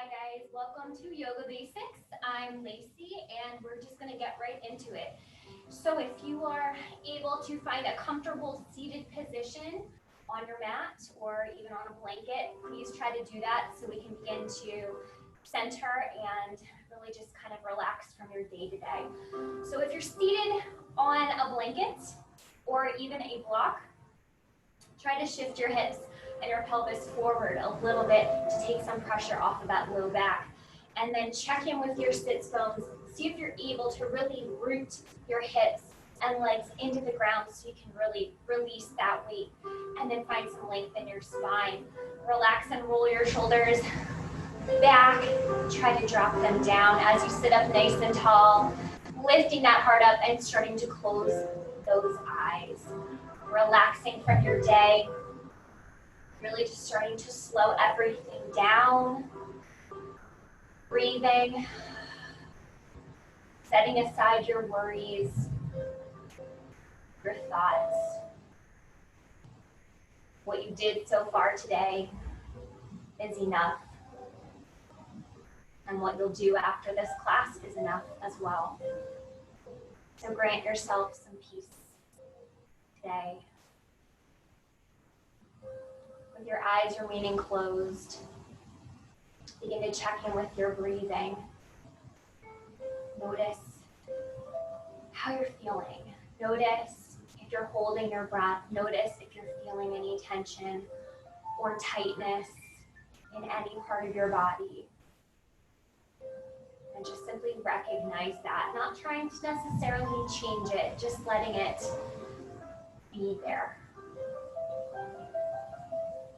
Hi guys, welcome to Yoga Basics. I'm Lacey and we're just going to get right into it. So if you are able to find a comfortable seated position on your mat or even on a blanket, please try to do that so we can begin to center and really just kind of relax from your day to day. So if you're seated on a blanket or even a block, try to shift your hips and your pelvis forward a little bit to take some pressure off of that low back. And then check in with your sits bones. See if you're able to really root your hips and legs into the ground so you can really release that weight. And then find some length in your spine. Relax and roll your shoulders back. Try to drop them down as you sit up nice and tall. Lifting that heart up and starting to close those eyes. Relaxing from your day. Really just starting to slow everything down. Breathing. Setting aside your worries, your thoughts. What you did so far today is enough. And what you'll do after this class is enough as well. So grant yourself some peace today. With your eyes remaining closed, begin to check in with your breathing. Notice how you're feeling. Notice if you're holding your breath. Notice if you're feeling any tension or tightness in any part of your body. And just simply recognize that, not trying to necessarily change it, just letting it be there.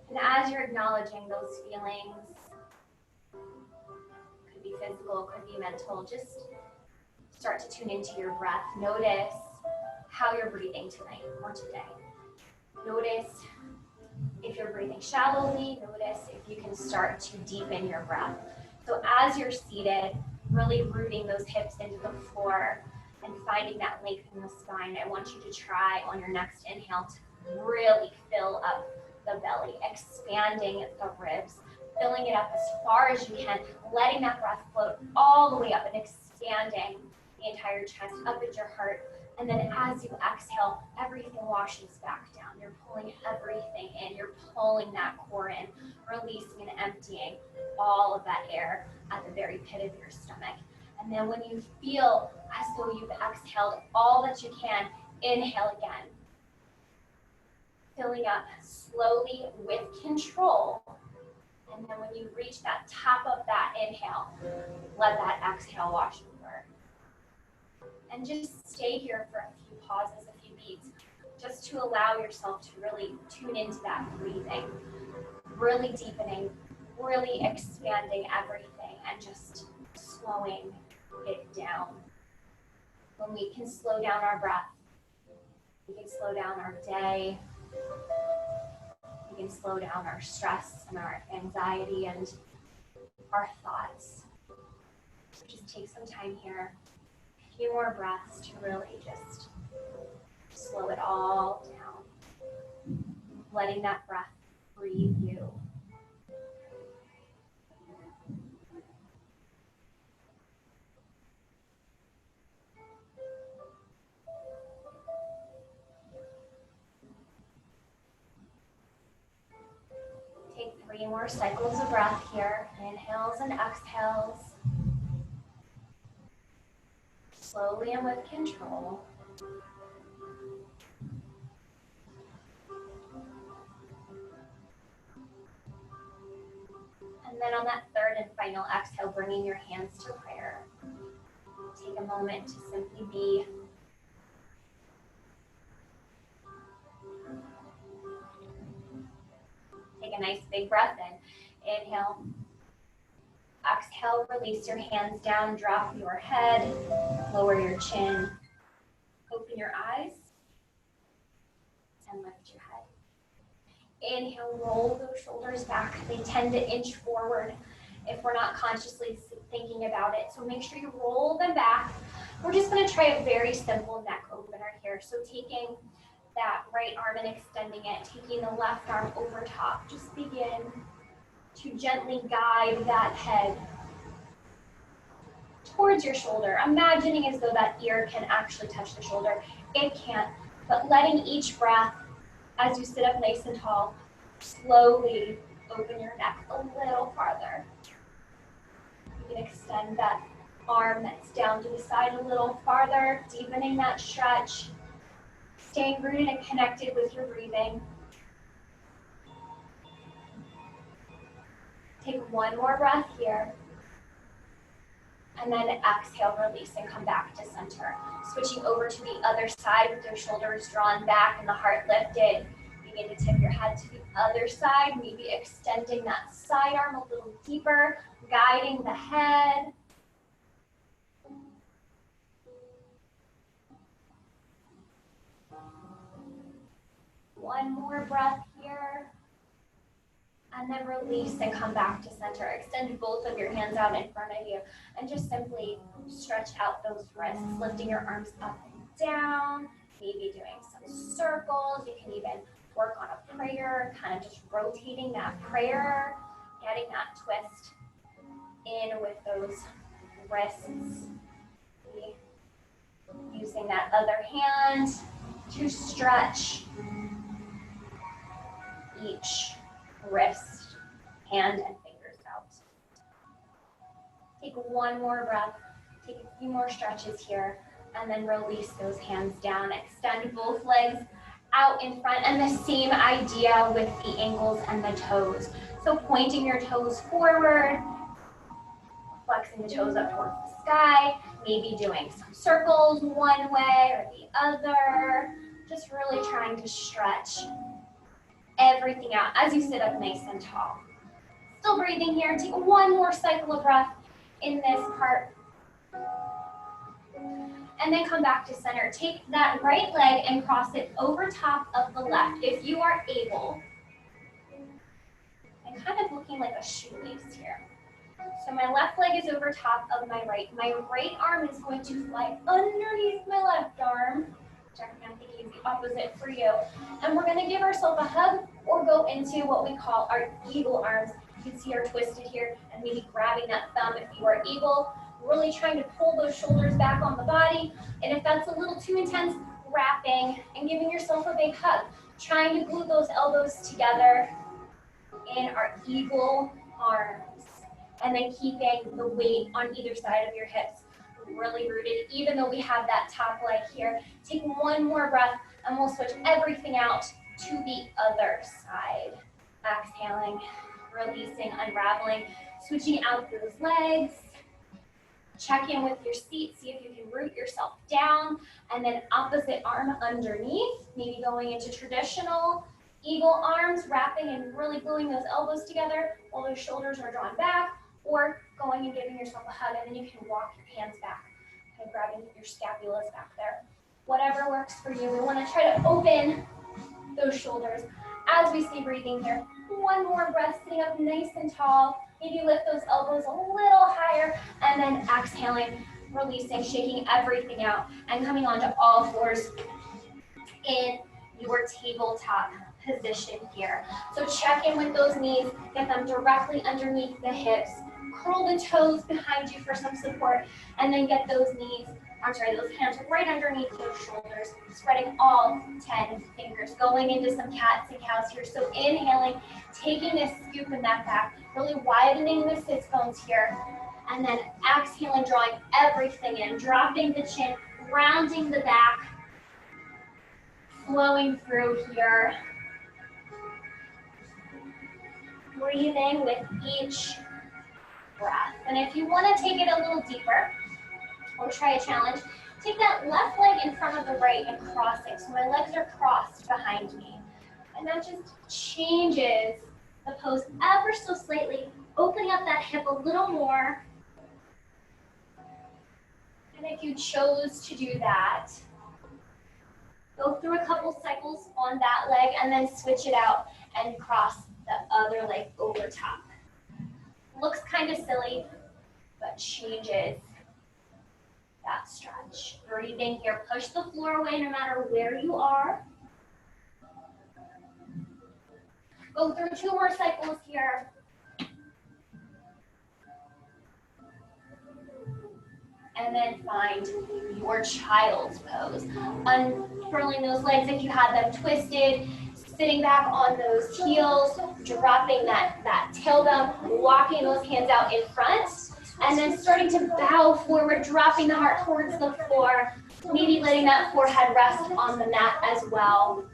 And as you're acknowledging those feelings, could be physical, could be mental, just start to tune into your breath. Notice how you're breathing tonight or today. Notice if you're breathing shallowly. Notice if you can start to deepen your breath. So as you're seated, really rooting those hips into the floor and finding that length in the spine, I want you to try on your next inhale to really fill up the belly, expanding the ribs, filling it up as far as you can, letting that breath float all the way up and expanding the entire chest up into your heart. And then as you exhale, everything washes back down. You're pulling everything in. You're pulling that core in, releasing and emptying all of that air at the very pit of your stomach. And then when you feel as though you've exhaled all that you can, inhale again. Filling up slowly with control. And then when you reach that top of that inhale, let that exhale wash over. And just stay here for a few pauses, a few beats, just to allow yourself to really tune into that breathing. Really deepening, really expanding everything and just slowing it down. When we can slow down our breath, we can slow down our day, we can slow down our stress and our anxiety and our thoughts. So just take some time here, a few more breaths to really just slow it all down. Letting that breath breathe you. Take 3 more cycles of breath here. Inhales and exhales. Slowly and with control. And then on that third and final exhale, bringing your hands to prayer. Take a moment to simply be. Take a nice big breath in. Inhale. Exhale, release your hands down, drop your head, lower your chin, open your eyes, and lift your head. Inhale, roll those shoulders back. They tend to inch forward if we're not consciously thinking about it. So make sure you roll them back. We're just going to try a very simple neck opener here. So taking that right arm and extending it, taking the left arm over top. Just begin to gently guide that head towards your shoulder, imagining as though that ear can actually touch the shoulder. It can't, but letting each breath, as you sit up nice and tall, slowly open your neck a little farther. You can extend that arm that's down to the side a little farther, deepening that stretch, staying rooted and connected with your breathing. Take one more breath here. And then exhale, release, and come back to center. Switching over to the other side with your shoulders drawn back and the heart lifted. Begin to tip your head to the other side, maybe extending that side arm a little deeper, guiding the head. One more breath here. And then release and come back to center. Extend both of your hands out in front of you and just simply stretch out those wrists, lifting your arms up and down, maybe doing some circles. You can even work on a prayer, kind of just rotating that prayer, getting that twist in with those wrists. Using that other hand to stretch each wrist, hand, and fingers out. Take one more breath, take a few more stretches here, and then release those hands down. Extend both legs out in front, and the same idea with the ankles and the toes. So pointing your toes forward, flexing the toes up towards the sky, maybe doing some circles one way or the other, just really trying to stretch everything out as you sit up nice and tall. Still breathing here. Take one more cycle of breath in this part. And then come back to center. Take that right leg and cross it over top of the left if you are able. And kind of looking like a shoelace here. So my left leg is over top of my right. My right arm is going to fly underneath my left arm. I'm thinking the opposite for you. And we're going to give ourselves a hug or go into what we call our eagle arms. You can see our twisted here and maybe grabbing that thumb if you are able. Really trying to pull those shoulders back on the body. And if that's a little too intense, wrapping and giving yourself a big hug. Trying to glue those elbows together in our eagle arms. And then keeping the weight on either side of your hips really rooted, even though we have that top leg here. Take one more breath and we'll switch everything out to the other side. Exhaling, releasing, unraveling, switching out those legs. Check in with your seat, see if you can root yourself down, and then opposite arm underneath, maybe going into traditional eagle arms, wrapping and really gluing those elbows together while those shoulders are drawn back, or going and giving yourself a hug, and then you can walk your hands back, kind of grabbing your scapulas back there. Whatever works for you. We want to try to open those shoulders as we stay breathing here. One more breath, sitting up nice and tall. Maybe lift those elbows a little higher, and then exhaling, releasing, shaking everything out, and coming onto all fours in your tabletop position here. So check in with those knees, get them directly underneath the hips. Curl the toes behind you for some support, and then get those those hands right underneath those shoulders, spreading all 10 fingers, going into some cats and cows here. So inhaling, taking this scoop in that back, really widening the sits bones here, and then exhaling, drawing everything in, dropping the chin, rounding the back, flowing through here. Breathing with each breath. And if you want to take it a little deeper, or try a challenge, take that left leg in front of the right and cross it. So my legs are crossed behind me. And that just changes the pose ever so slightly, opening up that hip a little more. And if you chose to do that, go through a couple cycles on that leg and then switch it out and cross the other leg over top. Looks kind of silly, but changes that stretch. Breathing here, push the floor away no matter where you are. Go through 2 more cycles here. And then find your child's pose. Unfurling those legs if you had them twisted, sitting back on those heels, dropping that tail down, walking those hands out in front, and then starting to bow forward, dropping the heart towards the floor, maybe letting that forehead rest on the mat as well.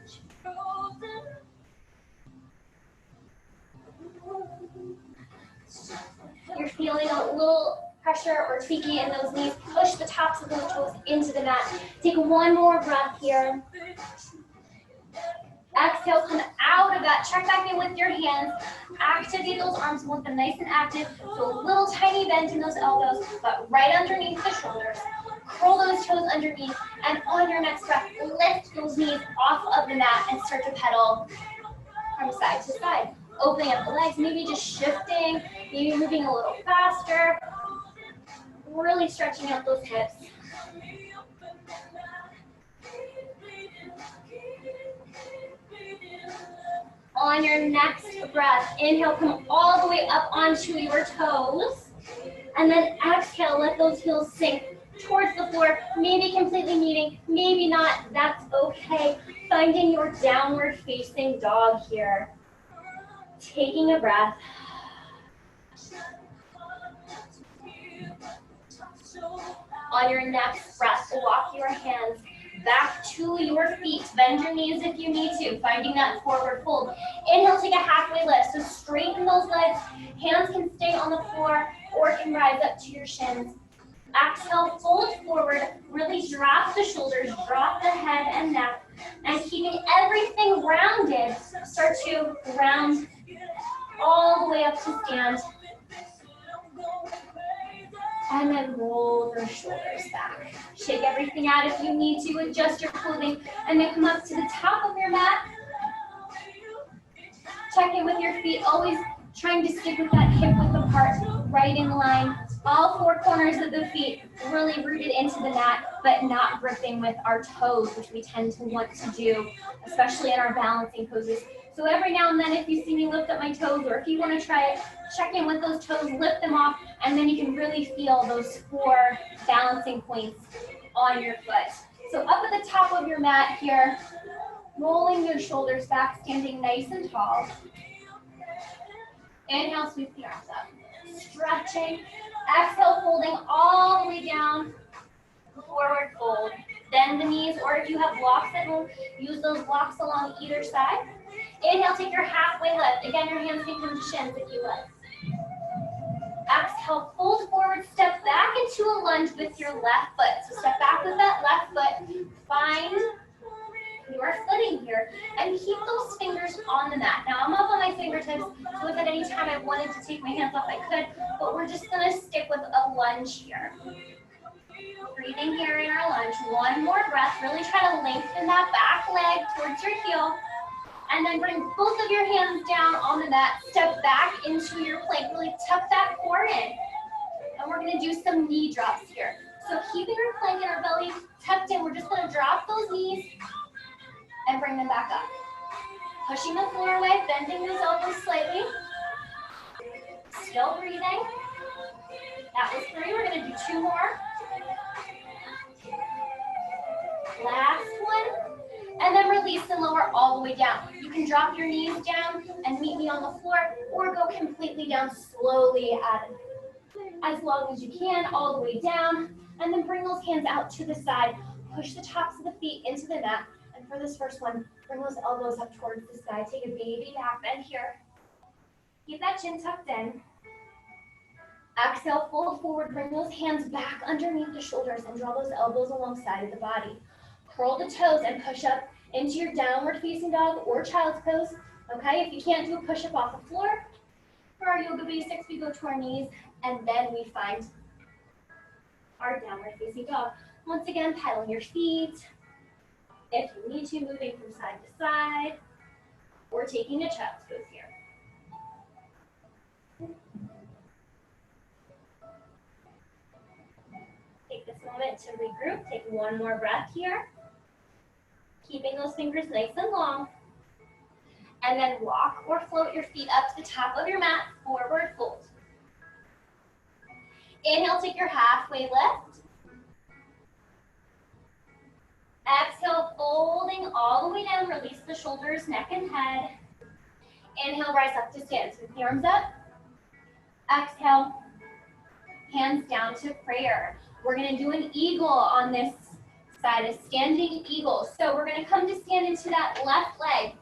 You're feeling a little pressure or tweaking in those knees, push the tops of those toes into the mat. Take one more breath here. Exhale, come out of that. Check back in with your hands. Activate those arms, want them nice and active. So a little tiny bend in those elbows, but right underneath the shoulders. Curl those toes underneath, and on your next breath, lift those knees off of the mat and start to pedal from side to side. Opening up the legs, maybe just shifting, maybe moving a little faster. Really stretching out those hips. On your next breath, inhale, come all the way up onto your toes. And then exhale, let those heels sink towards the floor, maybe completely meeting, maybe not, that's okay. Finding your downward facing dog here. Taking a breath. On your next breath, walk your hands back to your feet. Bend your knees if you need to, finding that forward fold. Inhale, take a halfway lift. So straighten those legs. Hands can stay on the floor or can rise up to your shins. Exhale, fold forward. Really drop the shoulders, drop the head and neck. And keeping everything rounded, start to round all the way up to stand. And then roll your shoulders back. Shake everything out if you need to, adjust your clothing, and then come up to the top of your mat. Check in with your feet, always trying to stick with that hip width apart, right in line. All four corners of the feet really rooted into the mat, but not gripping with our toes, which we tend to want to do, especially in our balancing poses. So every now and then, if you see me lift up my toes, or if you want to try it, check in with those toes, lift them off, and then you can really feel those four balancing points on your foot. So up at the top of your mat here, rolling your shoulders back, standing nice and tall. Inhale, sweep the arms up. Stretching. Exhale, folding all the way down. Forward fold. Bend the knees, or if you have blocks at home, use those blocks along either side. Inhale, take your halfway lift. Again, your hands can come to shins if you lift. Exhale, fold forward, step back into a lunge with your left foot. So step back with that left foot. Find your footing here, and keep those fingers on the mat. Now I'm up on my fingertips, so if at any time I wanted to take my hands off, I could, but we're just gonna stick with a lunge here. Breathing here in our lunge. One more breath. Really try to lengthen that back leg towards your heel. And then bring both of your hands down on the mat. Step back into your plank. Really tuck that core in. And we're going to do some knee drops here. So keeping our plank and our belly tucked in, we're just going to drop those knees and bring them back up. Pushing the floor away, bending those elbows slightly. Still breathing. That was 3. We're going to do 2 more. Last one. And then release and lower all the way down. You can drop your knees down and meet me on the floor, or go completely down slowly as long as you can, all the way down. And then bring those hands out to the side. Push the tops of the feet into the mat. And for this first one, bring those elbows up towards the sky. Take a baby back bend here. Keep that chin tucked in. Exhale, fold forward. Bring those hands back underneath the shoulders and draw those elbows alongside of the body. Curl the toes and push up into your downward facing dog or child's pose. Okay, if you can't do a push up off the floor, for our yoga basics, we go to our knees and then we find our downward facing dog. Once again, pedal your feet. If you need to, moving from side to side, or taking a child's pose here. Take this moment to regroup. Take one more breath here. Keeping those fingers nice and long. And then walk or float your feet up to the top of your mat, forward fold. Inhale, take your halfway lift. Exhale, folding all the way down. Release the shoulders, neck, and head. Inhale, rise up to stand. Sweep the arms up. Exhale, hands down to prayer. We're going to do an eagle on this side, a standing eagle. So we're going to come to stand into that left leg.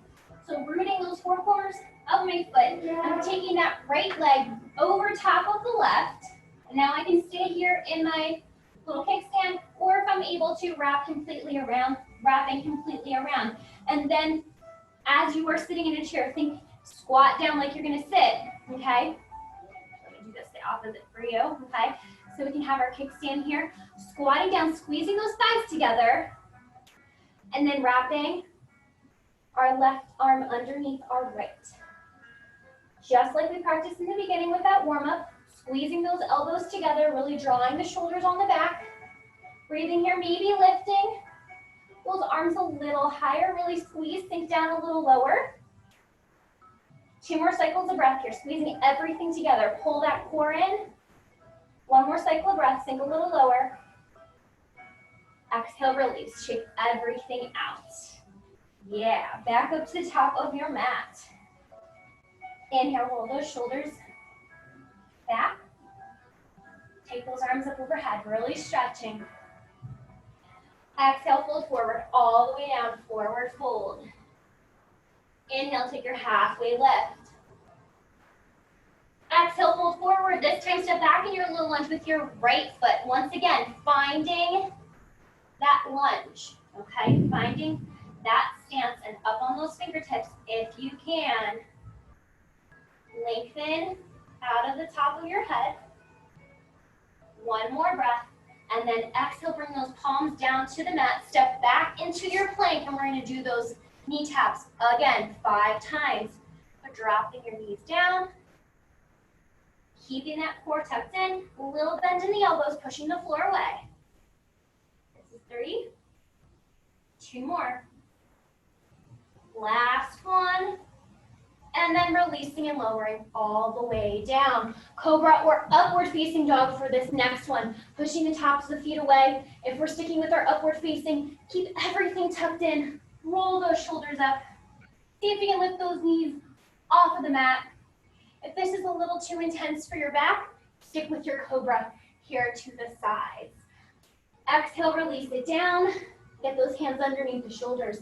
So rooting those four corners of my foot. I'm taking that right leg over top of the left. And now I can stay here in my little kickstand, or if I'm able to, wrapping completely around. And then as you are sitting in a chair, think squat down like you're going to sit, okay? Let me do this the opposite for you, okay? So we can have our kickstand here, squatting down, squeezing those thighs together, and then wrapping our left arm underneath our right. Just like we practiced in the beginning with that warm-up, squeezing those elbows together, really drawing the shoulders on the back. Breathing here, maybe lifting those arms a little higher, really squeeze, sink down a little lower. 2 more cycles of breath here, squeezing everything together. Pull that core in. 1 more cycle of breath, sink a little lower. Exhale, release, shake everything out. Yeah, back up to the top of your mat. Inhale, roll those shoulders back. Take those arms up overhead, really stretching. Exhale, fold forward, all the way down, forward fold. Inhale, take your halfway lift. Exhale, fold forward. This time, step back in your little lunge with your right foot. Once again, finding that lunge, okay? Finding that stance and up on those fingertips if you can. Lengthen out of the top of your head. 1 more breath. And then exhale, bring those palms down to the mat. Step back into your plank, and we're going to do those knee taps again 5 times. So dropping your knees down, keeping that core tucked in, a little bend in the elbows, pushing the floor away. This is 3, 2 more. Last one. And then releasing and lowering all the way down. Cobra or upward facing dog for this next one. Pushing the tops of the feet away. If we're sticking with our upward facing, keep everything tucked in. Roll those shoulders up. See if you can lift those knees off of the mat. If this is a little too intense for your back, stick with your cobra here to the sides. Exhale, release it down. Get those hands underneath the shoulders.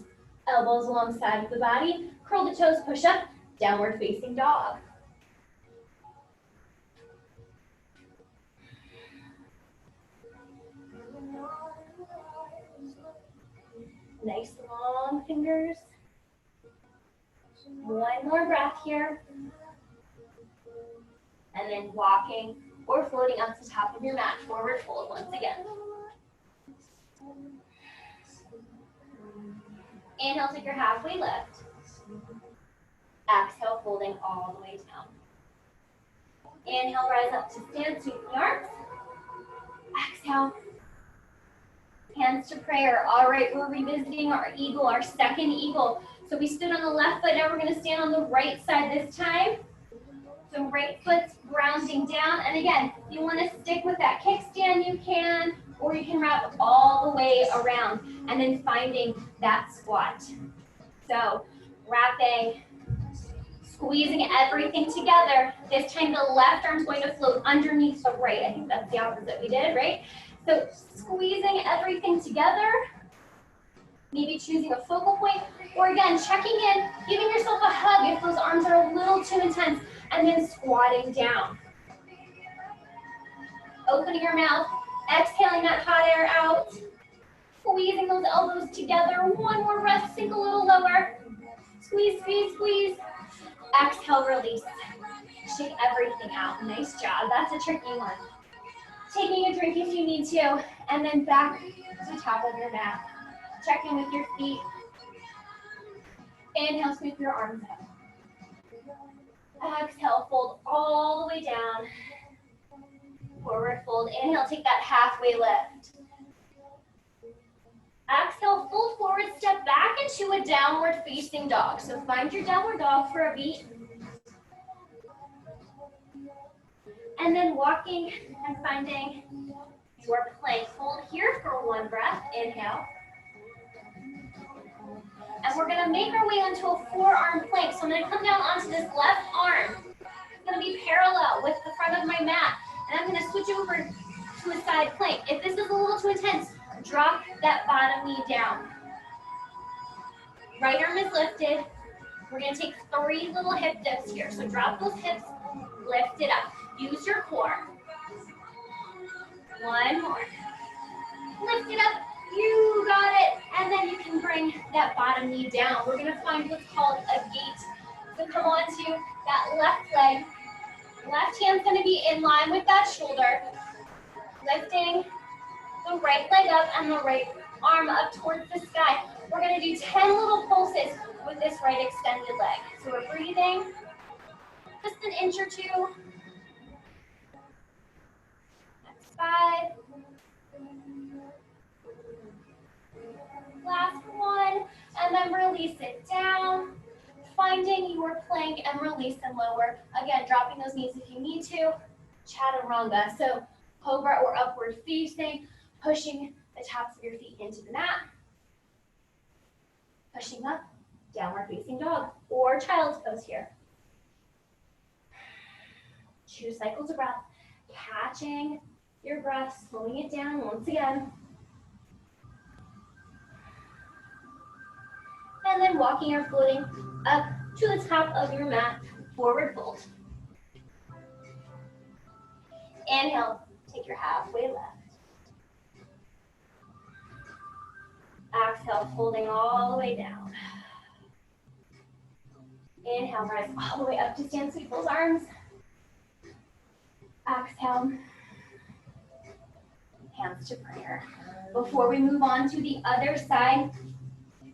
Elbows alongside of the body. Curl the toes, push up. Downward facing dog. Nice long fingers. 1 more breath here. And then walking or floating up to the top of your mat. Forward fold once again. Inhale, take your halfway lift. Exhale, folding all the way down. Inhale, rise up to stand, sweep the arms. Exhale. Hands to prayer. All right, we're revisiting our eagle, our second eagle. So we stood on the left foot, now we're going to stand on the right side this time. So right foot's grounding down. And again, if you want to stick with that kickstand, you can, or you can wrap all the way around and then finding that squat. So wrapping, squeezing everything together. This time the left arm's going to float underneath the right. I think that's the opposite we did, right? So squeezing everything together, maybe choosing a focal point, or again, checking in, giving yourself a hug if those arms are a little too intense, and then squatting down. Opening your mouth, exhaling that hot air out, squeezing those elbows together. 1 more breath, sink a little lower. Squeeze, squeeze, squeeze. Exhale, release. Shake everything out. Nice job. That's a tricky one. Taking a drink if you need to, and then back to the top of your mat. Check in with your feet. Inhale, sweep your arms up. Exhale, fold all the way down. Forward fold. Inhale, take that halfway lift. Exhale, fold forward, step back into a downward facing dog. So find your downward dog for a beat. And then walking and finding your plank. Hold here for 1 breath. Inhale. And we're gonna make our way onto a forearm plank. So I'm gonna come down onto this left arm. It's gonna be parallel with the front of my mat. And I'm gonna switch over to a side plank. If this is a little too intense, drop that bottom knee down. Right arm is lifted. We're gonna take 3 little hip dips here. So drop those hips, lift it up. Use your core. 1 more. Lift it up. You got it. And then you can bring that bottom knee down. We're gonna find what's called a gate. So come on to that left leg. Left hand's gonna be in line with that shoulder. Lifting the right leg up and the right arm up towards the sky. We're gonna do 10 little pulses with this right extended leg. So we're breathing just an inch or 2. That's 5. Last one, and then release it down. Finding your plank and release and lower. Again, dropping those knees if you need to. Chaturanga, so cobra or upward facing, pushing the tops of your feet into the mat. Pushing up, downward facing dog, or child's pose here. 2 cycles of breath, catching your breath, slowing it down once again. And then walking or floating up to the top of your mat, forward fold. Inhale, take your halfway left. Exhale, folding all the way down. Inhale, rise all the way up to stand, sweep those arms. Exhale, hands to prayer. Before we move on to the other side,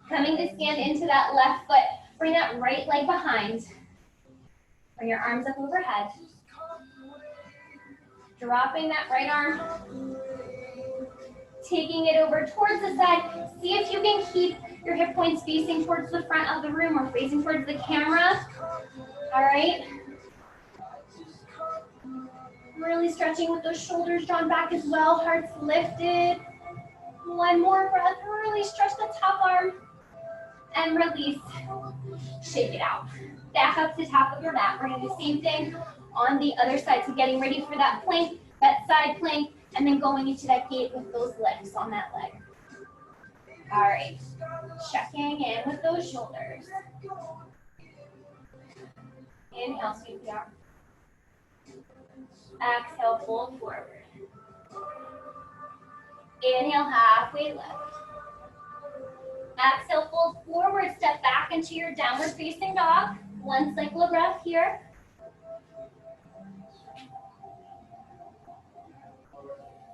coming to stand into that left foot, bring that right leg behind. Bring your arms up overhead. Dropping that right arm. Taking it over towards the side. See if you can keep your hip points facing towards the front of the room or facing towards the camera. All right. Really stretching with those shoulders drawn back as well. Hearts lifted. 1 more breath. Really stretch the top arm. And release. Shake it out. Back up to the top of your mat. We're going to do the same thing on the other side. So getting ready for that plank, that side plank, and then going into that gate with those legs on that leg. All right. Checking in with those shoulders. Inhale, sweep the arm. Exhale, fold forward. Inhale, halfway left. Exhale, fold forward, step back into your downward facing dog. 1 cycle of breath here.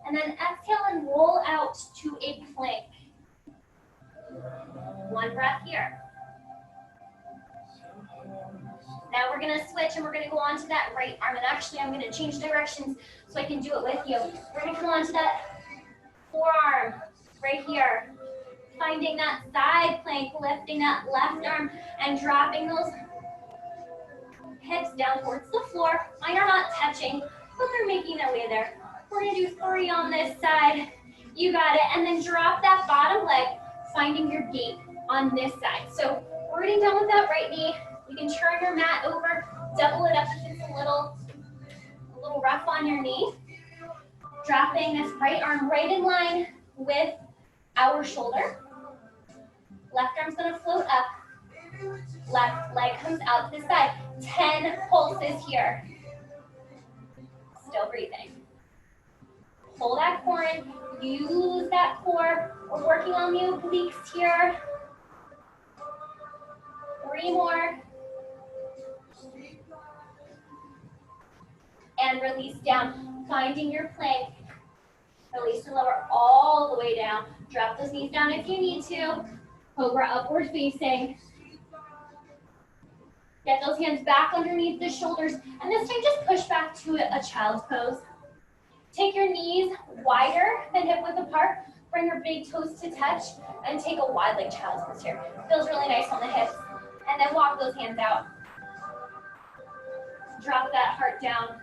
And then exhale and roll out to a plank. 1 breath here. Now we're gonna switch and we're gonna go on to that right arm. And actually I'm gonna change directions so I can do it with you. We're gonna come on to that forearm right here. Finding that side plank, lifting that left arm and dropping those hips down towards the floor. Mine are not touching, but they're making their way there. We're gonna do 3 on this side. You got it. And then drop that bottom leg, finding your gate on this side. So we're getting done with that right knee. You can turn your mat over, double it up if it's a little rough on your knee. Dropping this right arm right in line with our shoulder. Left arm's gonna float up. Left leg comes out to the side. 10 pulses here. Still breathing. Pull that core in. Use that core. We're working on the obliques here. 3 more. And release down. Finding your plank. Release and lower all the way down. Drop those knees down if you need to. Cobra upward facing. Get those hands back underneath the shoulders. And this time just push back to a child's pose. Take your knees wider than hip width apart. Bring your big toes to touch. And take a wide leg child's pose here. Feels really nice on the hips. And then walk those hands out. Drop that heart down.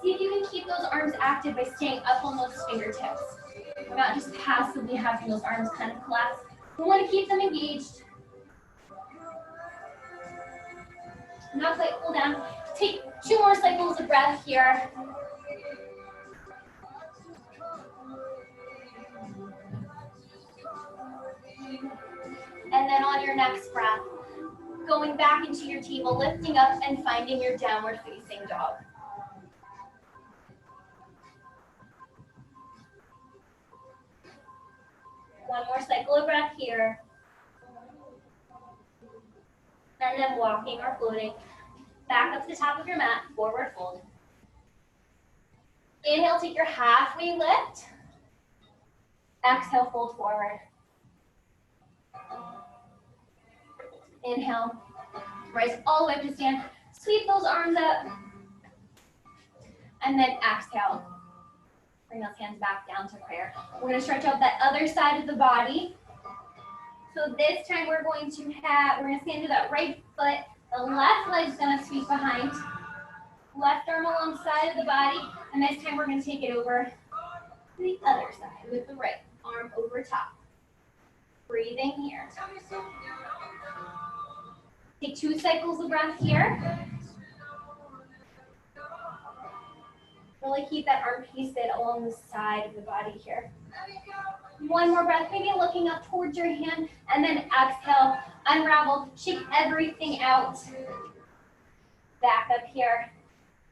See if you can keep those arms active by staying up on those fingertips. We're not just passively having those arms kind of collapse. We want to keep them engaged. Not quite pull down. Take 2 more cycles of breath here. And then on your next breath, going back into your table, lifting up and finding your downward facing dog. One more cycle of breath here. And then walking or floating back up to the top of your mat, forward fold. Inhale, take your halfway lift. Exhale, fold forward. Inhale, rise all the way up to stand. Sweep those arms up. And then exhale. Bring those hands back down to prayer. We're going to stretch out that other side of the body. So this time we're going to stand to that right foot. The left leg's going to sweep behind. Left arm alongside of the body. And this time we're going to take it over to the other side with the right arm over top. Breathing here. Take 2 cycles of breath here. Really keep that arm pasted along the side of the body here. One more breath, maybe looking up towards your hand, and then exhale, unravel, shake everything out. Back up here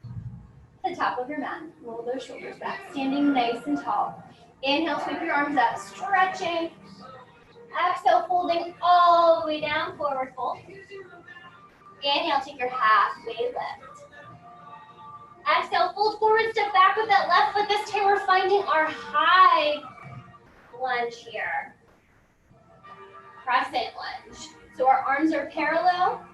to the top of your mat. Roll those shoulders back, standing nice and tall. Inhale, sweep your arms up, stretching. Exhale, folding all the way down, forward fold. Inhale, take your halfway lift. Exhale, fold forward, step back with that left foot. This time we're finding our high lunge here. Crescent lunge. So our arms are parallel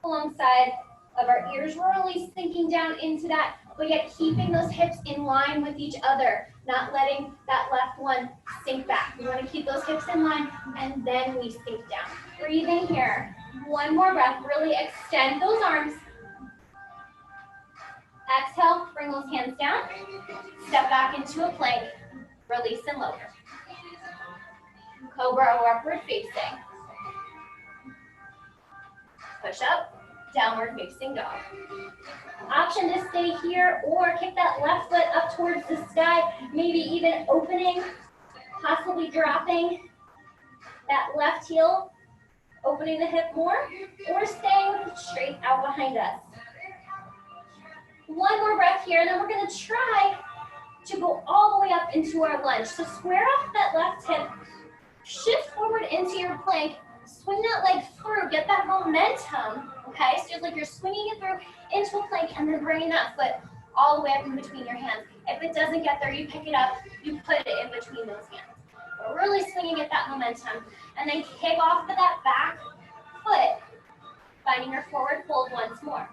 alongside of our ears. We're really sinking down into that, but yet keeping those hips in line with each other, not letting that left one sink back. We want to keep those hips in line, and then we sink down. Breathing here. One more breath. Really extend those arms. Exhale, bring those hands down. Step back into a plank. Release and lower. Cobra or upward facing. Push up, downward facing dog. Option to stay here or kick that left foot up towards the sky, maybe even opening, possibly dropping that left heel, opening the hip more, or staying with it straight out behind us. One more breath here, and then we're going to try to go all the way up into our lunge. So square off that left hip, shift forward into your plank, swing that leg through, get that momentum, okay? So it's like you're swinging it through into a plank and then bringing that foot all the way up in between your hands. If it doesn't get there, you pick it up, you put it in between those hands. We're really swinging at that momentum. And then kick off of that back foot, finding your forward fold once more.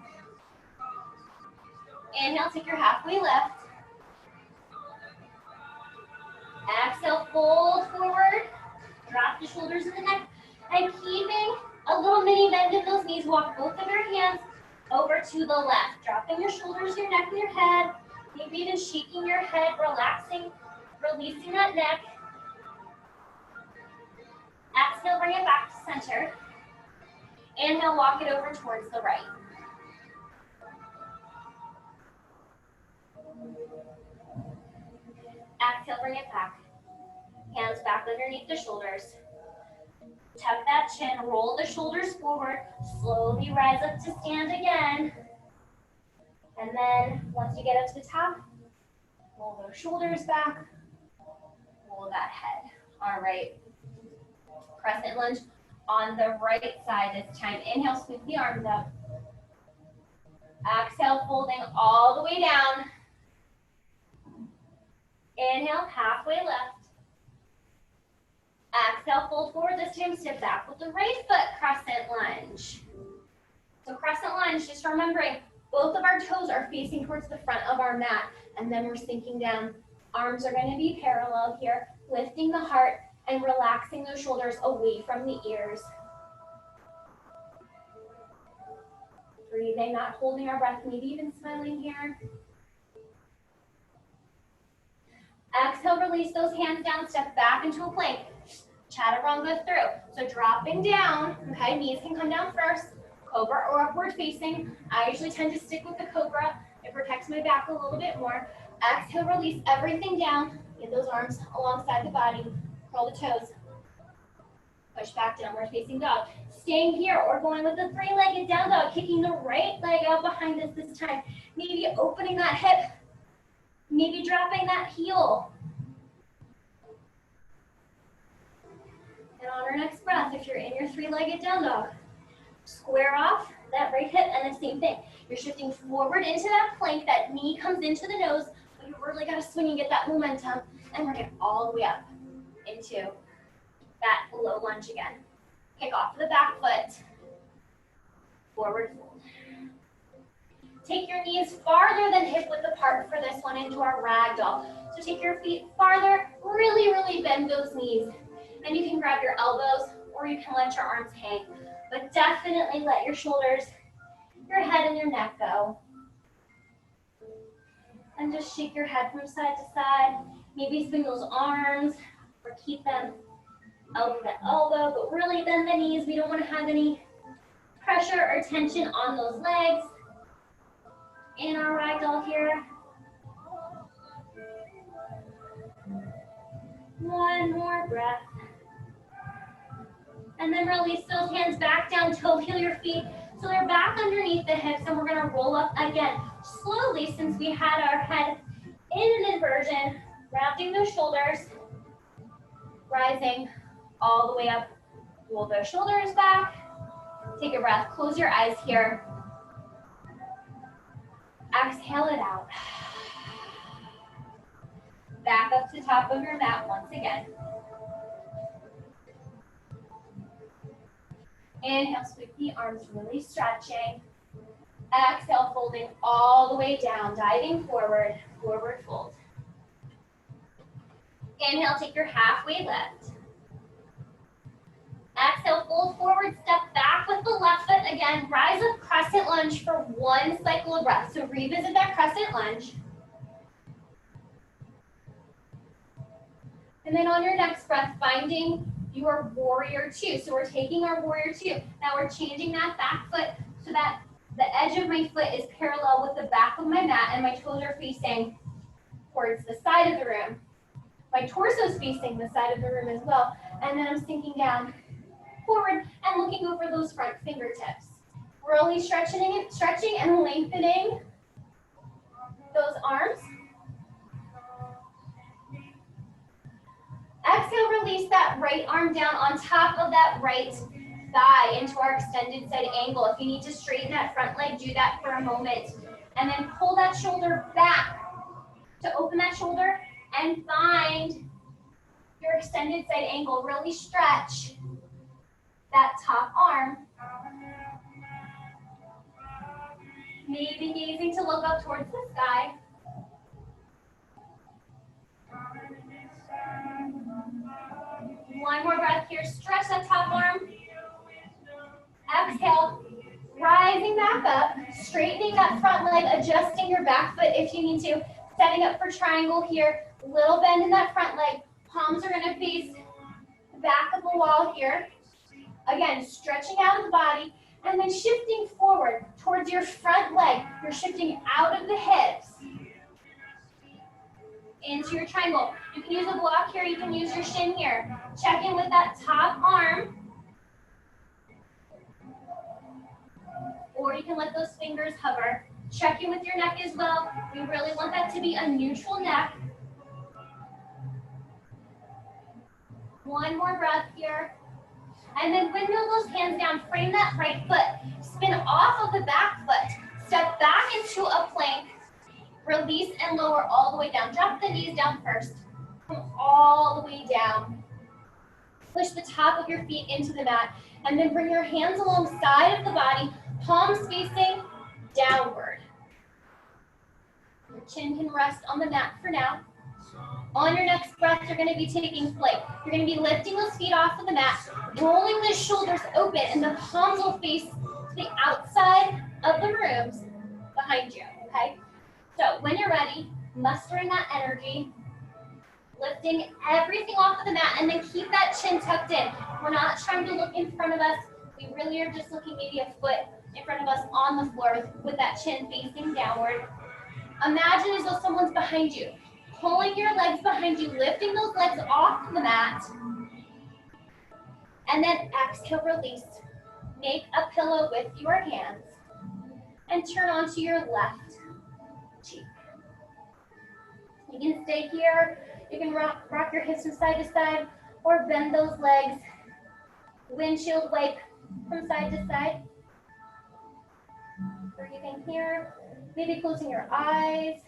Inhale, take your halfway lift. Exhale, fold forward. Drop the shoulders and the neck. And keeping a little mini bend in those knees, walk both of your hands over to the left. Dropping your shoulders, your neck, and your head. Maybe even shaking your head, relaxing, releasing that neck. Exhale, bring it back to center. Inhale, walk it over towards the right. Exhale, bring it back. Hands back underneath the shoulders. Tuck that chin, roll the shoulders forward, slowly rise up to stand again. And then once you get up to the top, roll those shoulders back, roll that head. All right. Crescent lunge on the right side this time. Inhale, sweep the arms up. Exhale, folding all the way down. Inhale, halfway left. Exhale, fold forward. This time, step back with the right foot, crescent lunge. So crescent lunge, just remembering, both of our toes are facing towards the front of our mat, and then we're sinking down. Arms are going to be parallel here, lifting the heart and relaxing those shoulders away from the ears. Breathing, not holding our breath, maybe even smiling here. Exhale, release those hands down, step back into a plank. Chaturanga through. So dropping down, okay, knees can come down first, cobra or upward facing. I usually tend to stick with the cobra. It protects my back a little bit more. Exhale, release everything down. Get those arms alongside the body. Curl the toes. Push back, downward facing dog. Staying here or going with the three-legged down dog, kicking the right leg out behind us this time. Maybe opening that hip. Maybe dropping that heel. And on our next breath, if you're in your three-legged down dog, square off that right hip and the same thing. You're shifting forward into that plank, that knee comes into the nose, but you really gotta swing and get that momentum, and we're gonna all the way up into that low lunge again. Kick off the back foot, forward fold. Take your knees farther than hip width apart for this one into our ragdoll. So take your feet farther, really, really bend those knees. And you can grab your elbows or you can let your arms hang. But definitely let your shoulders, your head and your neck go. And just shake your head from side to side. Maybe swing those arms or keep them elbow to elbow, but really bend the knees. We don't want to have any pressure or tension on those legs. In our ragdoll here. One more breath. And then release those hands back down, toe heel your feet. So they're back underneath the hips, and we're gonna roll up again. Slowly, since we had our head in an inversion, rounding those shoulders, rising all the way up. Roll those shoulders back. Take a breath, close your eyes here. Exhale it out. Back up to the top of your mat once again. Inhale, sweep the arms, really stretching. Exhale, folding all the way down, diving forward, forward fold. Inhale, take your halfway lift. Exhale, fold forward, step back with the left foot again. Rise up, crescent lunge for one cycle of breath. So revisit that crescent lunge. And then on your next breath, finding your warrior two. So we're taking our warrior two. Now we're changing that back foot so that the edge of my foot is parallel with the back of my mat and my toes are facing towards the side of the room. My torso is facing the side of the room as well. And then I'm sinking down forward and looking over those front fingertips. Really stretching and lengthening those arms. Exhale, release that right arm down on top of that right thigh into our extended side angle. If you need to straighten that front leg, do that for a moment. And then pull that shoulder back to open that shoulder and find your extended side angle. Really stretch that top arm. Maybe gazing to look up towards the sky. One more breath here. Stretch that top arm. Exhale. Rising back up. Straightening that front leg. Adjusting your back foot if you need to. Setting up for triangle here. Little bend in that front leg. Palms are going to face the back of the wall here. Again, stretching out of the body. And then shifting forward towards your front leg. You're shifting out of the hips into your triangle. You can use a block here, you can use your shin here. Check in with that top arm. Or you can let those fingers hover. Check in with your neck as well. We really want that to be a neutral neck. One more breath here. And then windmill those hands down, frame that right foot. Spin off of the back foot. Step back into a plank. Release and lower all the way down. Drop the knees down first. Come all the way down. Push the top of your feet into the mat. And then bring your hands alongside of the body. Palms facing downward. Your chin can rest on the mat for now. On your next breath, you're going to be taking flight. You're going to be lifting those feet off of the mat, rolling the shoulders open, and the palms will face to the outside of the rooms behind you, okay? So when you're ready, mustering that energy, Lifting everything off of the mat and then keep that chin tucked in. We're not trying to look in front of us. We really are just looking maybe a foot in front of us on the floor with that chin facing downward. Imagine as though someone's behind you, pulling your legs behind you, lifting those legs off the mat. And then exhale, release. Make a pillow with your hands and turn onto your left cheek. You can stay here. You can rock your hips from side to side or bend those legs. Windshield wipe from side to side. Breathing here. Maybe closing your eyes.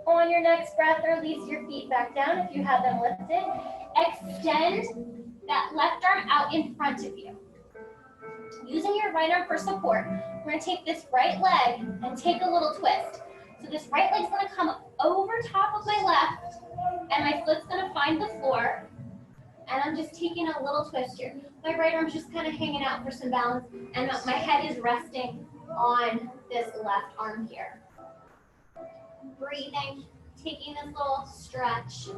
On your next breath, release your feet back down if you have them lifted. Extend that left arm out in front of you. Using your right arm for support, we're going to take this right leg and take a little twist. So this right leg's going to come over top of my left, and my foot's going to find the floor. And I'm just taking a little twist here. My right arm's just kind of hanging out for some balance, and my head is resting on this left arm here. Breathing, taking this little stretch.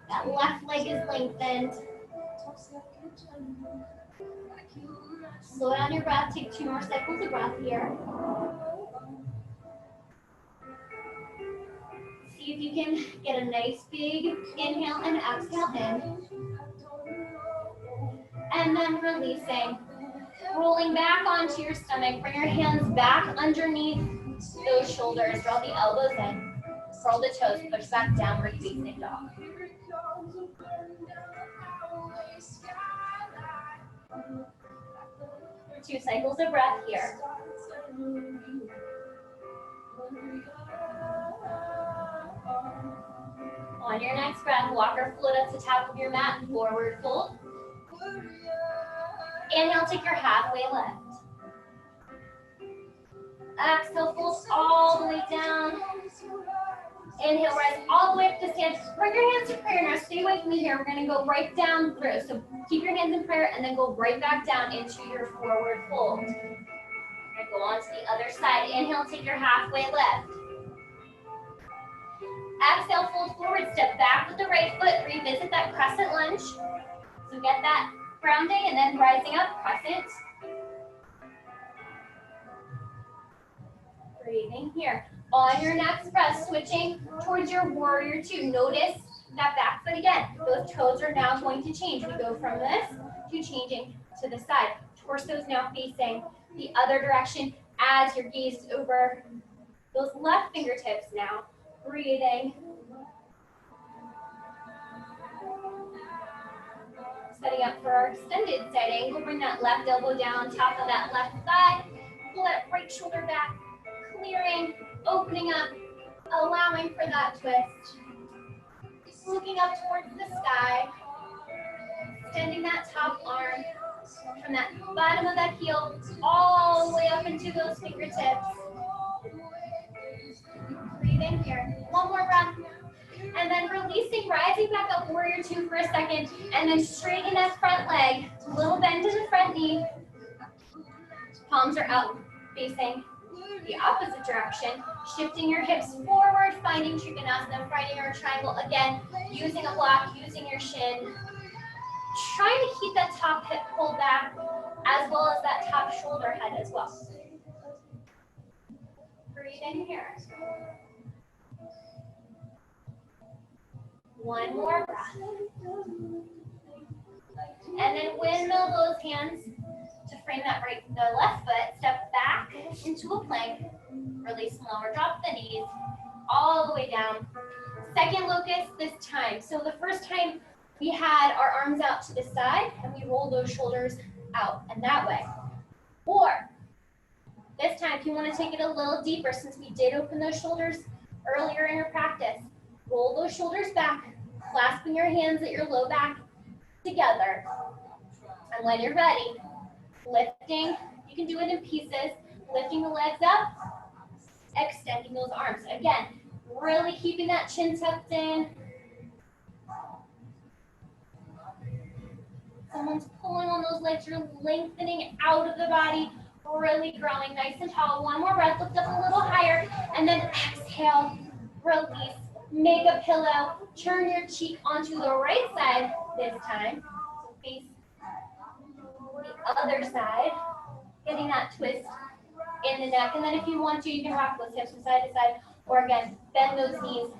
That left leg is lengthened. Slow down your breath, take 2 more cycles of breath here. See if you can get a nice big inhale and exhale in. And then releasing. Rolling back onto your stomach, bring your hands back underneath those shoulders, draw the elbows in, curl the toes, push back downward facing dog. 2 cycles of breath here. On your next breath, walk or float up to the top of your mat, forward fold. Inhale, take your halfway lift. Exhale, fold all the way down. Inhale, rise all the way up to stand. Bring your hands to prayer. Now stay with me here. We're going to go right down through. So keep your hands in prayer and then go right back down into your forward fold. We're going to go on to the other side. Inhale, take your halfway lift. Exhale, fold forward, step back with the right foot. Revisit that crescent lunge. So get that grounding and then rising up, crescent. Breathing here. On your next breath, switching towards your warrior 2. Notice that back foot again. Those toes are now going to change. We go from this to changing to the side. Torso's now facing the other direction as your gaze is over those left fingertips now. Breathing. Setting up for our extended side angle. Bring that left elbow down, top of that left thigh. Pull that right shoulder back. Clearing, opening up, allowing for that twist. Looking up towards the sky. Extending that top arm from that bottom of that heel all the way up into those fingertips. Breathing here. One more breath. And then releasing, rising back up, warrior 2 for a second. And then straighten that front leg. A little bend in the front knee. Palms are out, facing the opposite direction. Shifting your hips forward, finding Trikonasana, finding our triangle. Again, using a block, using your shin. Trying to keep that top hip pulled back, as well as that top shoulder head as well. Breathe in here. One more breath. And then windmill those hands to frame that the left foot. Step back into a plank. Release and lower. Drop the knees all the way down. Second locust this time. So the first time we had our arms out to the side and we rolled those shoulders out and that way. Or this time, if you want to take it a little deeper, since we did open those shoulders earlier in your practice, roll those shoulders back, clasping your hands at your low back together. And when you're ready, lifting, you can do it in pieces, lifting the legs up, extending those arms. Again, really keeping that chin tucked in. Someone's pulling on those legs, you're lengthening out of the body. really growing nice and tall. One more breath, lift up a little higher, and then exhale, release. Make a pillow, turn your cheek onto the right side this time. So face the other side, getting that twist in the neck. And then if you want to, you can rock those hips from side to side, or again, bend those knees,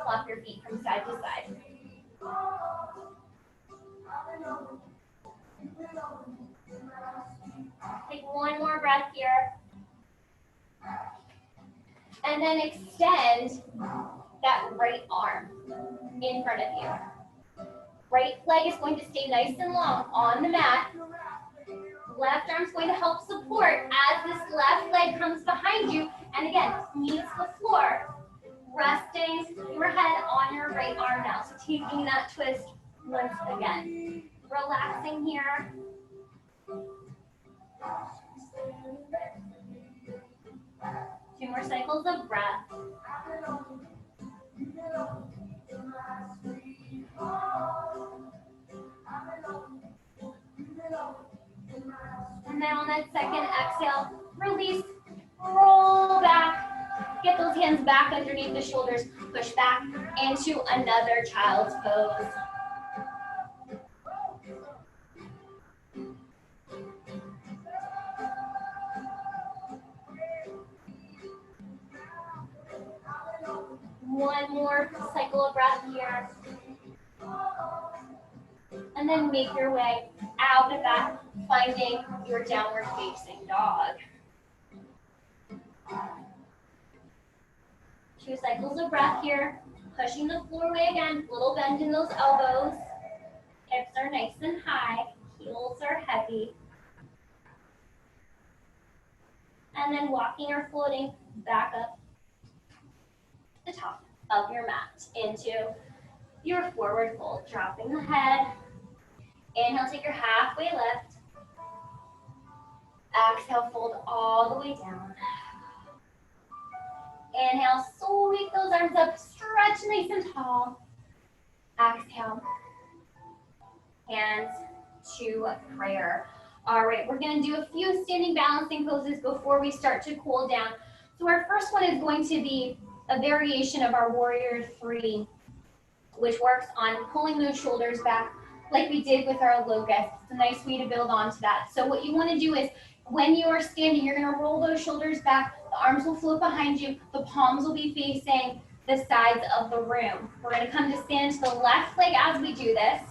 flop your feet from side to side. Take one more breath here. And then extend that right arm in front of you. Right leg is going to stay nice and long on the mat. Left arm is going to help support as this left leg comes behind you and again meets the floor. Resting your head on your right arm now. So taking that twist once again. Relaxing here. Two more cycles of breath. And then on that second exhale, release, roll back, get those hands back underneath the shoulders, push back into another child's pose. One more cycle of breath here. And then make your way out of that, finding your downward facing dog. 2 cycles of breath here. Pushing the floor away again, little bend in those elbows. Hips are nice and high, heels are heavy. And then walking or floating back up the top of your mat into your forward fold, dropping the head. Inhale, take your halfway lift. Exhale, fold all the way down. Inhale, sweep those arms up, stretch nice and tall. Exhale, hands to prayer. All right, we're gonna do a few standing balancing poses before we start to cool down. So our first one is going to be a variation of our Warrior 3, which works on pulling those shoulders back like we did with our locust. It's a nice way to build onto that. So what you want to do is when you are standing, you're going to roll those shoulders back, the arms will float behind you, the palms will be facing the sides of the room. We're going to come to stand to the left leg as we do this.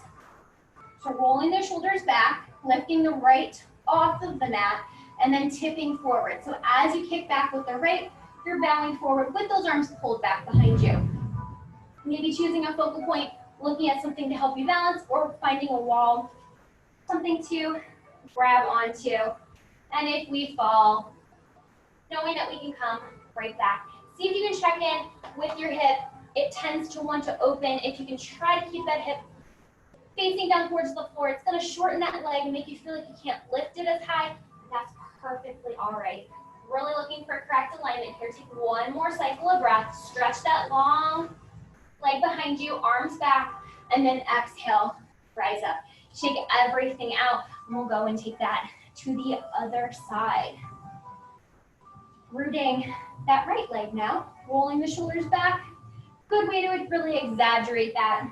So rolling the shoulders back, lifting the right off of the mat, and then tipping forward. So as you kick back with the right, you're bowing forward with those arms pulled back behind you. Maybe choosing a focal point, looking at something to help you balance, or finding a wall, something to grab onto. And if we fall, knowing that we can come right back. See if you can check in with your hip. It tends to want to open. If you can try to keep that hip facing down towards the floor, it's going to shorten that leg and make you feel like you can't lift it as high. That's perfectly all right. Really looking for correct alignment here. Take one more cycle of breath. Stretch that long leg behind you, arms back, and then exhale, rise up. Shake everything out, and we'll go and take that to the other side. Rooting that right leg now, rolling the shoulders back. Good way to really exaggerate that.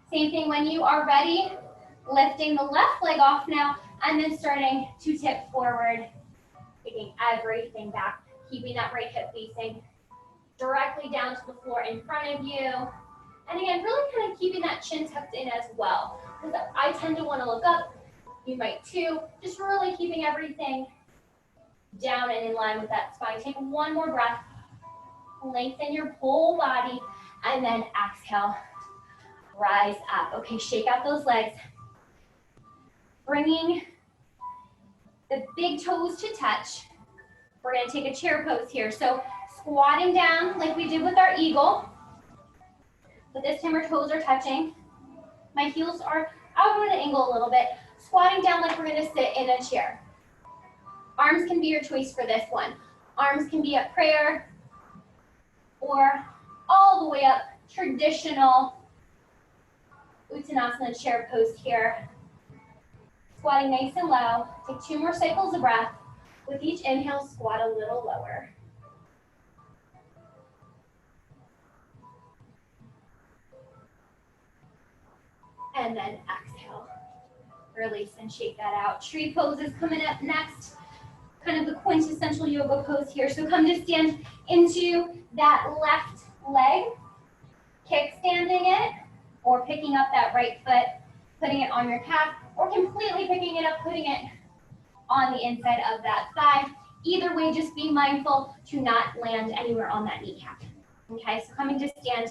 Same thing when you are ready, lifting the left leg off now, and then starting to tip forward, taking everything back, keeping that right hip facing directly down to the floor in front of you. And again, really kind of keeping that chin tucked in as well. Because I tend to want to look up, you might too. Just really keeping everything down and in line with that spine. Take one more breath. Lengthen your whole body, and then exhale, rise up. Okay, shake out those legs. Bringing the big toes to touch. We're gonna take a chair pose here. So squatting down like we did with our eagle, but this time our toes are touching. My heels are out at an angle a little bit. Squatting down like we're gonna sit in a chair. Arms can be your choice for this one. Arms can be at prayer or all the way up, traditional Uttanasana chair pose here. Squatting nice and low. Take 2 more cycles of breath. With each inhale, squat a little lower. And then exhale. Release and shake that out. Tree pose is coming up next. Kind of the quintessential yoga pose here. So come to stand into that left leg. Kickstanding it, or picking up that right foot, putting it on your calf, or completely picking it up, putting it on the inside of that thigh. Either way, just be mindful to not land anywhere on that kneecap. Okay, so coming to stand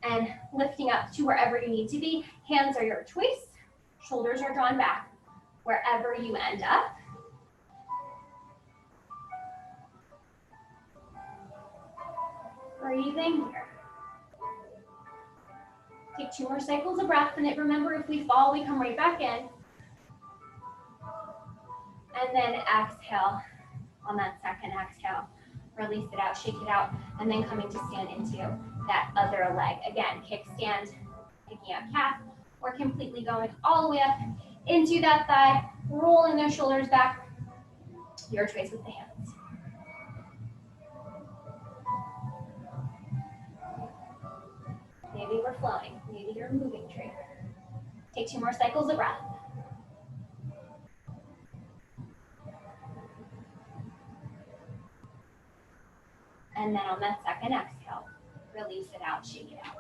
and lifting up to wherever you need to be. Hands are your choice. Shoulders are drawn back wherever you end up. Breathing here. Take 2 more cycles of breath, and remember, if we fall, we come right back in. And then exhale on that second exhale. Release it out, shake it out, and then coming to stand into that other leg. Again, kickstand, picking up calf, or completely going all the way up into that thigh, rolling those shoulders back. Your choice with the hands. Maybe we're flowing. Maybe you're moving tree. Take 2 more cycles of breath. And then on that second exhale, release it out, shake it out.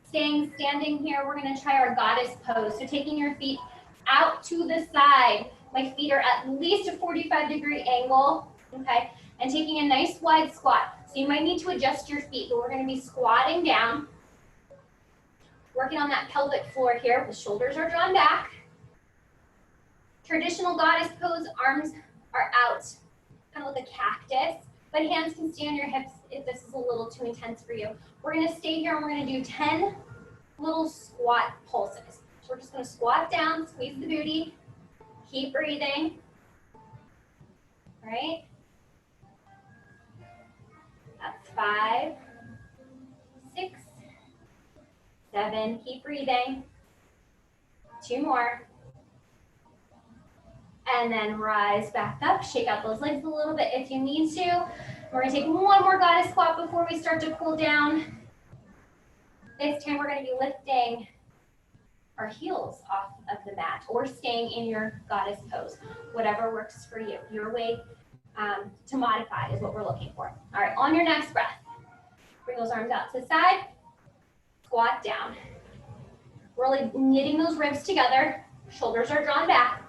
Staying standing here, we're going to try our goddess pose. So taking your feet out to the side. My feet are at least a 45-degree angle, okay? And taking a nice wide squat. So you might need to adjust your feet, but we're going to be squatting down. Working on that pelvic floor here. The shoulders are drawn back. Traditional goddess pose, arms are out, kind of like a cactus, but hands can stay on your hips if this is a little too intense for you. We're going to stay here and we're going to do 10 little squat pulses. So we're just going to squat down, squeeze the booty, keep breathing, right? That's 5, 6, 7, keep breathing. 2 more. And then rise back up, shake out those legs a little bit if you need to. We're gonna take 1 more goddess squat before we start to cool down. This time we're gonna be lifting our heels off of the mat or staying in your goddess pose, whatever works for you. Your way to modify is what we're looking for. All right, on your next breath, bring those arms out to the side, squat down. Really knitting those ribs together, shoulders are drawn back,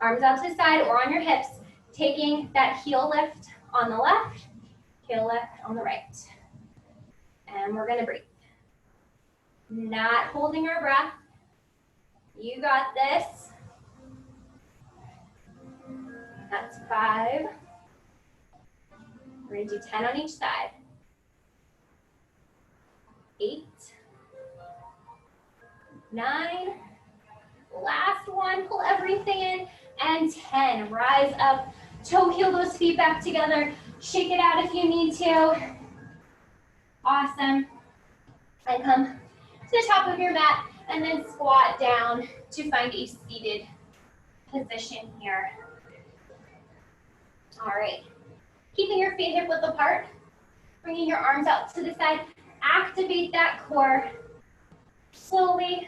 arms out to the side or on your hips, taking that heel lift on the left, heel lift on the right. And we're gonna breathe. Not holding our breath. You got this. That's 5. We're gonna do 10 on each side. 8, 9, last one, pull everything in, and 10. Rise up, toe heel those feet back together, shake it out if you need to. Awesome. And come to the top of your mat, and then squat down to find a seated position here. All right, keeping your feet hip width apart, bringing your arms out to the side, activate that core. Slowly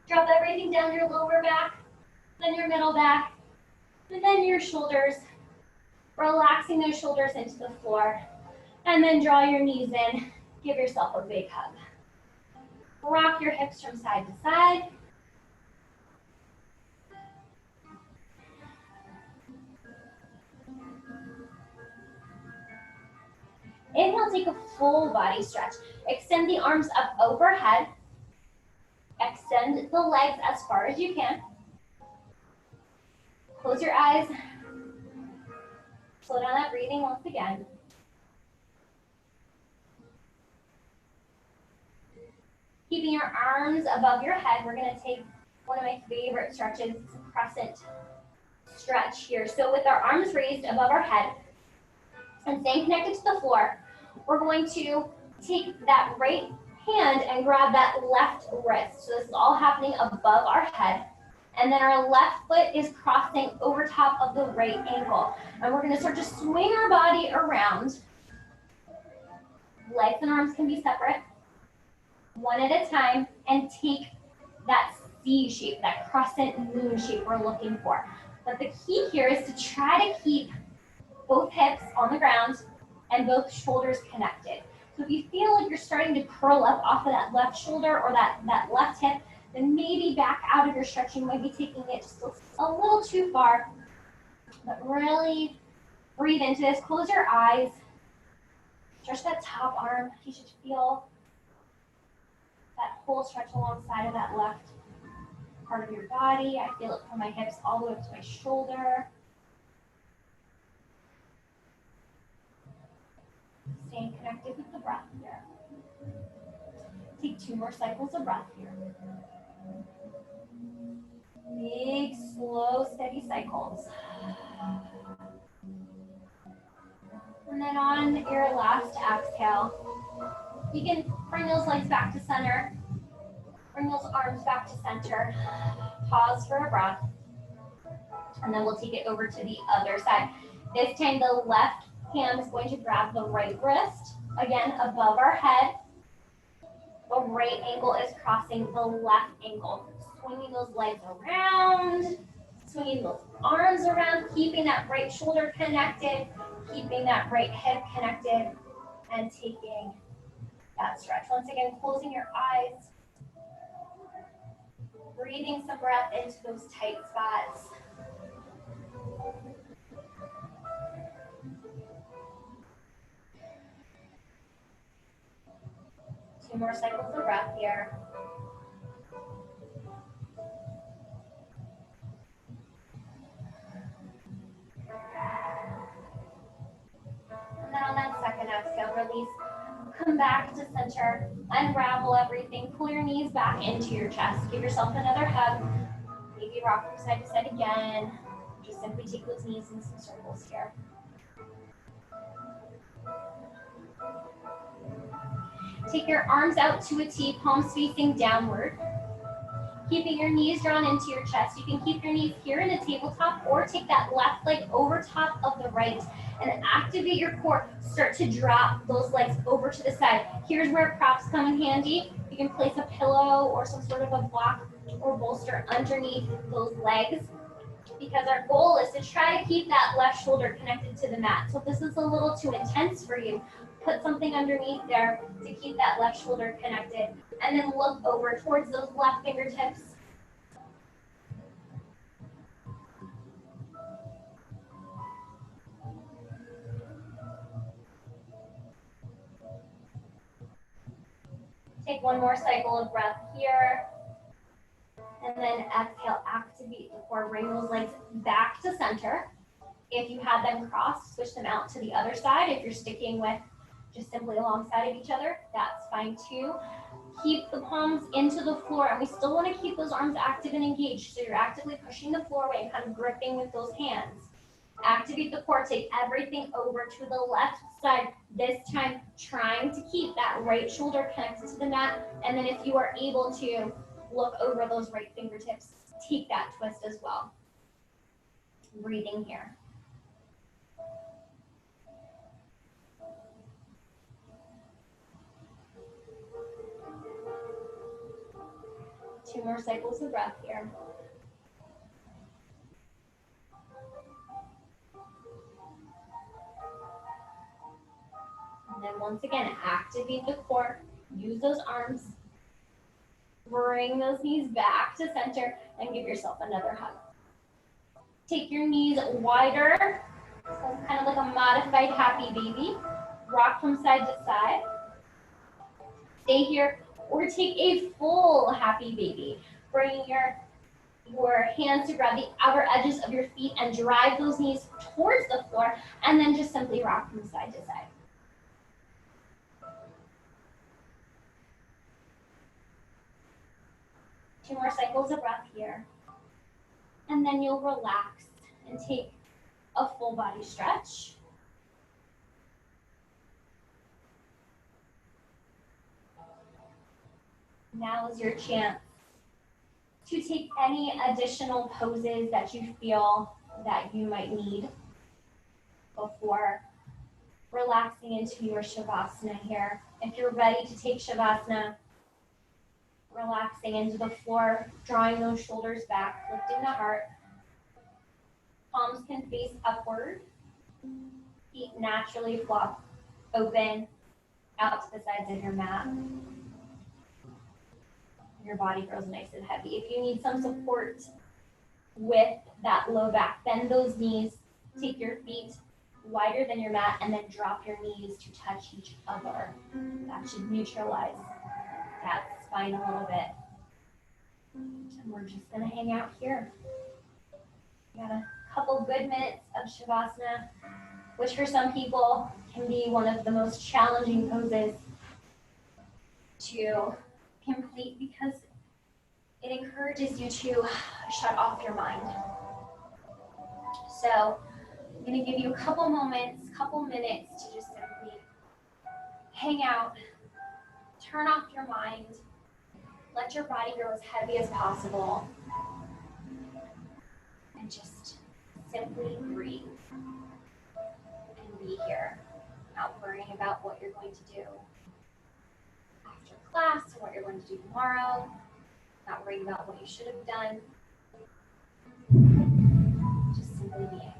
drop everything down your lower back, then your middle back, and then your shoulders, relaxing those shoulders into the floor, and then draw your knees in, give yourself a big hug. Rock your hips from side to side. Inhale, take a full body stretch. Extend the arms up overhead. Extend the legs as far as you can. Close your eyes. Slow down that breathing once again. Keeping your arms above your head, we're going to take one of my favorite stretches, it's a crescent stretch here. So with our arms raised above our head and staying connected to the floor, we're going to take that right hand and grab that left wrist. So this is all happening above our head. And then our left foot is crossing over top of the right ankle. And we're gonna start to swing our body around. Legs and arms can be separate, one at a time, and take that C shape, that crescent moon shape we're looking for. But the key here is to try to keep both hips on the ground and both shoulders connected. So if you feel like you're starting to curl up off of that left shoulder or that left hip, then maybe back out of your stretching, maybe taking it just a little too far. But really breathe into this. Close your eyes. Stretch that top arm. You should feel that whole stretch alongside of that left part of your body. I feel it from my hips all the way up to my shoulder. Staying connected with the breath here. Take 2 more cycles of breath here. Big, slow, steady cycles. And then on your last exhale, you can bring those legs back to center. Bring those arms back to center. Pause for a breath. And then we'll take it over to the other side. This time the left hand is going to grab the right wrist, again above our head. The right ankle is crossing the left ankle. Swinging those legs around, swinging those arms around, keeping that right shoulder connected, keeping that right hip connected, and taking that stretch. Once again, closing your eyes, breathing some breath into those tight spots. Two more cycles of breath here. And then on that second exhale, release. Come back to center, unravel everything, pull your knees back into your chest. Give yourself another hug. Maybe rock from side to side again. Just simply take those knees in some circles here. Take your arms out to a T, palms facing downward. Keeping your knees drawn into your chest. You can keep your knees here in a tabletop or take that left leg over top of the right and activate your core. Start to drop those legs over to the side. Here's where props come in handy. You can place a pillow or some sort of a block or bolster underneath those legs, because our goal is to try to keep that left shoulder connected to the mat. So if this is a little too intense for you, put something underneath there to keep that left shoulder connected. And then look over towards those left fingertips. Take one more cycle of breath here. And then exhale, activate the core. Bring those legs back to center. If you had them crossed, switch them out to the other side. If you're sticking with just simply alongside of each other, that's fine too. Keep the palms into the floor, and we still want to keep those arms active and engaged. So you're actively pushing the floor away and kind of gripping with those hands. Activate the core, take everything over to the left side. This time, trying to keep that right shoulder connected to the mat. And then if you are able to, look over those right fingertips. Take that twist as well. Breathing here. Two more cycles of breath here. And then once again, activate the core. Use those arms. Bring those knees back to center and give yourself another hug. Take your knees wider, so kind of like a modified happy baby. Rock from side to side. Stay here, or take a full happy baby. Bring your hands to grab the outer edges of your feet and drive those knees towards the floor, and then just simply rock from side to side. Two more cycles of breath here. And then you'll relax and take a full body stretch. Now is your chance to take any additional poses that you feel that you might need before relaxing into your Shavasana here. If you're ready to take Shavasana, relaxing into the floor, drawing those shoulders back, lifting the heart. Palms can face upward. Feet naturally flop open out to the sides of your mat. Your body grows nice and heavy. If you need some support with that low back, bend those knees, take your feet wider than your mat, and then drop your knees to touch each other. That should neutralize that spine a little bit. And we're just gonna hang out here. We got a couple good minutes of Shavasana, which for some people can be one of the most challenging poses to complete because it encourages you to shut off your mind. So I'm going to give you a couple moments, couple minutes to just simply hang out, turn off your mind, let your body grow as heavy as possible, and just simply breathe and be here, not worrying about what you're going to do after class or what you're going to do tomorrow, not worrying about what you should have done, just simply being.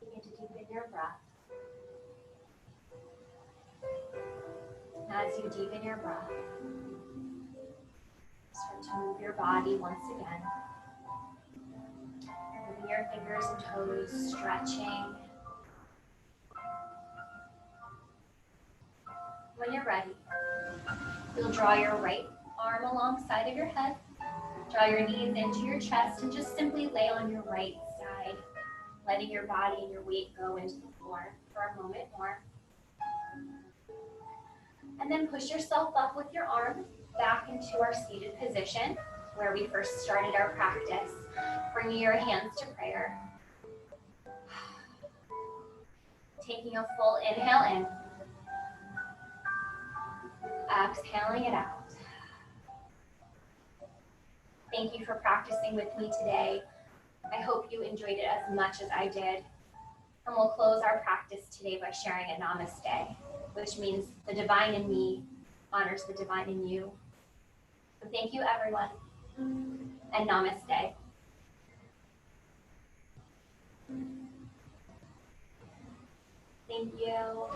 Begin to deepen your breath. As you deepen your breath, start to move your body once again. Moving your fingers and toes, stretching. When you're ready, you'll draw your right arm alongside of your head. Draw your knees into your chest and just simply lay on your right side, letting your body and your weight go into the floor for a moment more. And then push yourself up with your arm back into our seated position where we first started our practice. Bringing your hands to prayer. Taking a full inhale in. Exhaling it out. Thank you for practicing with me today. I hope you enjoyed it as much as I did. And we'll close our practice today by sharing a namaste, which means the divine in me honors the divine in you. So thank you, everyone, and namaste. Thank you.